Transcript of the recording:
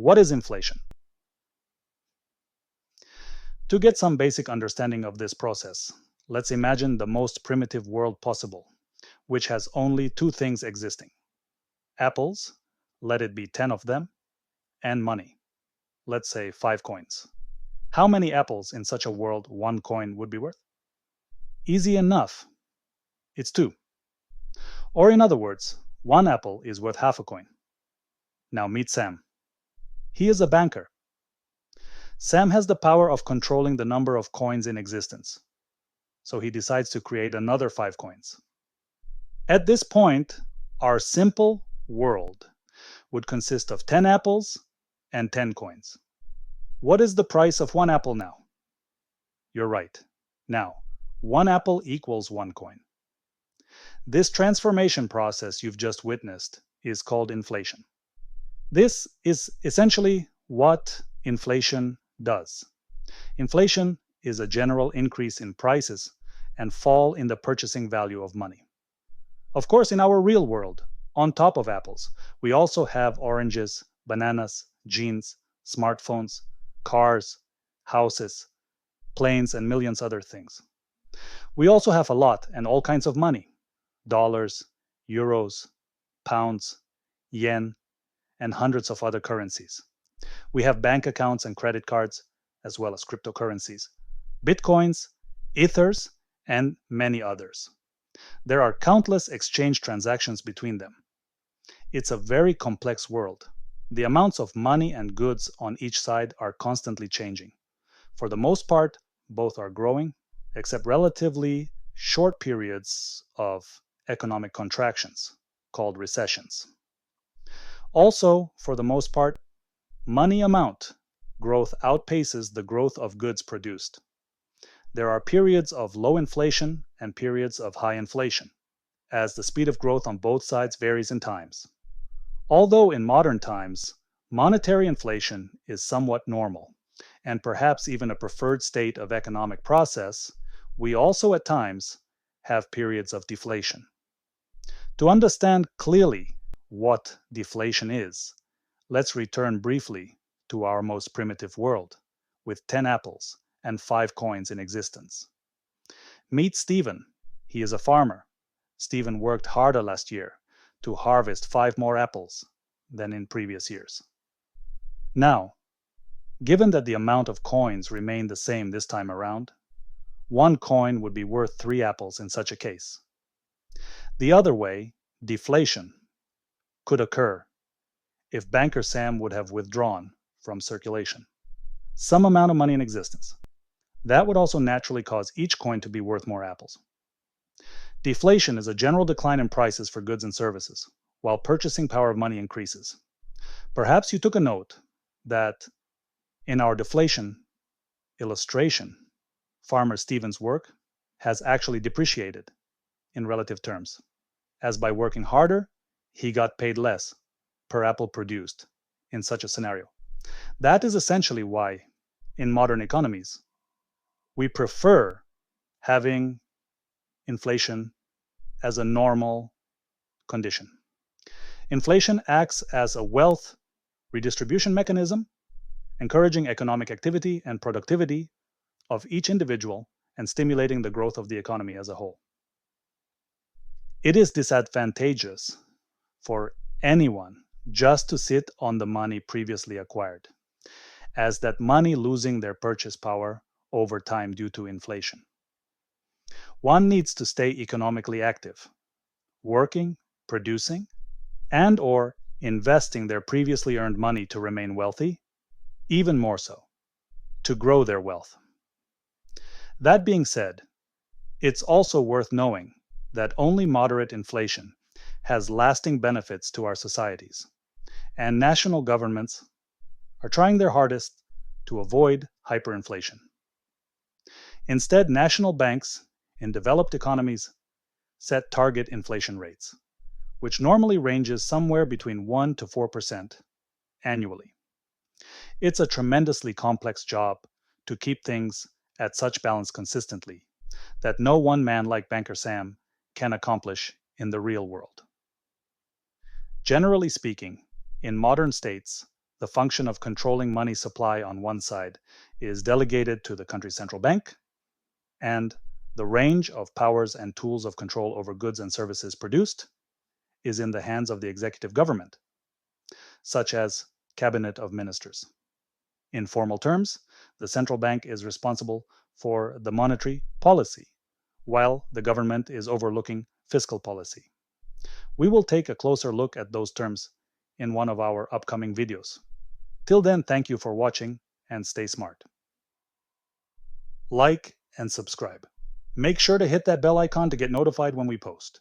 What is inflation? To get some basic understanding of this process, let's imagine the most primitive world possible, which has only two things existing: apples, let it be 10 of them, and money, let's say 5 coins. How many apples in such a world one coin would be worth? Easy enough. It's 2. Or in other words, one apple is worth half a coin. Now meet Sam. He is a banker. Sam has the power of controlling the number of coins in existence. So he decides to create another 5 coins. At this point, our simple world would consist of 10 apples and 10 coins. What is the price of one apple now? You're right. Now, one apple equals one coin. This transformation process you've just witnessed is called inflation. This is essentially what inflation does. Inflation is a general increase in prices and fall in the purchasing value of money. Of course, in our real world, on top of apples, we also have oranges, bananas, jeans, smartphones, cars, houses, planes, and millions other things. We also have a lot and all kinds of money: dollars, euros, pounds, yen, and hundreds of other currencies. We have bank accounts and credit cards, as well as cryptocurrencies, bitcoins, ethers, and many others. There are countless exchange transactions between them. It's a very complex world. The amounts of money and goods on each side are constantly changing. For the most part, both are growing, except relatively short periods of economic contractions, called recessions. Also, for the most part, money amount growth outpaces the growth of goods produced. There are periods of low inflation and periods of high inflation, as the speed of growth on both sides varies in times. Although in modern times, monetary inflation is somewhat normal, and perhaps even a preferred state of economic process, we also at times have periods of deflation. To understand clearly what deflation is, let's return briefly to our most primitive world, with 10 apples and 5 coins in existence. Meet Stephen. He is a farmer. Stephen worked harder last year to harvest 5 more apples than in previous years. Now, given that the amount of coins remained the same this time around, 1 coin would be worth 3 apples in such a case. The other way, deflation, could occur if Banker Sam would have withdrawn from circulation some amount of money in existence. That would also naturally cause each coin to be worth more apples. Deflation is a general decline in prices for goods and services, while purchasing power of money increases. Perhaps you took a note that in our deflation illustration, Farmer Stephen's work has actually depreciated in relative terms, as by working harder, he got paid less per apple produced in such a scenario. That is essentially why, in modern economies, we prefer having inflation as a normal condition. Inflation acts as a wealth redistribution mechanism, encouraging economic activity and productivity of each individual and stimulating the growth of the economy as a whole. It is disadvantageous for anyone just to sit on the money previously acquired, as that money losing their purchase power over time due to inflation. One needs to stay economically active, working, producing, and/or investing their previously earned money to remain wealthy, even more so, to grow their wealth. That being said, it's also worth knowing that only moderate inflation has lasting benefits to our societies, and national governments are trying their hardest to avoid hyperinflation. Instead, national banks in developed economies set target inflation rates, which normally ranges somewhere between 1% to 4% annually. It's a tremendously complex job to keep things at such balance consistently that no one man like Banker Sam can accomplish in the real world. Generally speaking, in modern states, The function of controlling money supply on one side is delegated to the country's central bank, and the range of powers and tools of control over goods and services produced is in the hands of the executive government, such as cabinet of ministers. In formal terms, the central bank is responsible for the monetary policy, while the government is overlooking fiscal policy. We will take a closer look at those terms in one of our upcoming videos. Till then, thank you for watching and stay smart. Like and subscribe. Make sure to hit that bell icon to get notified when we post.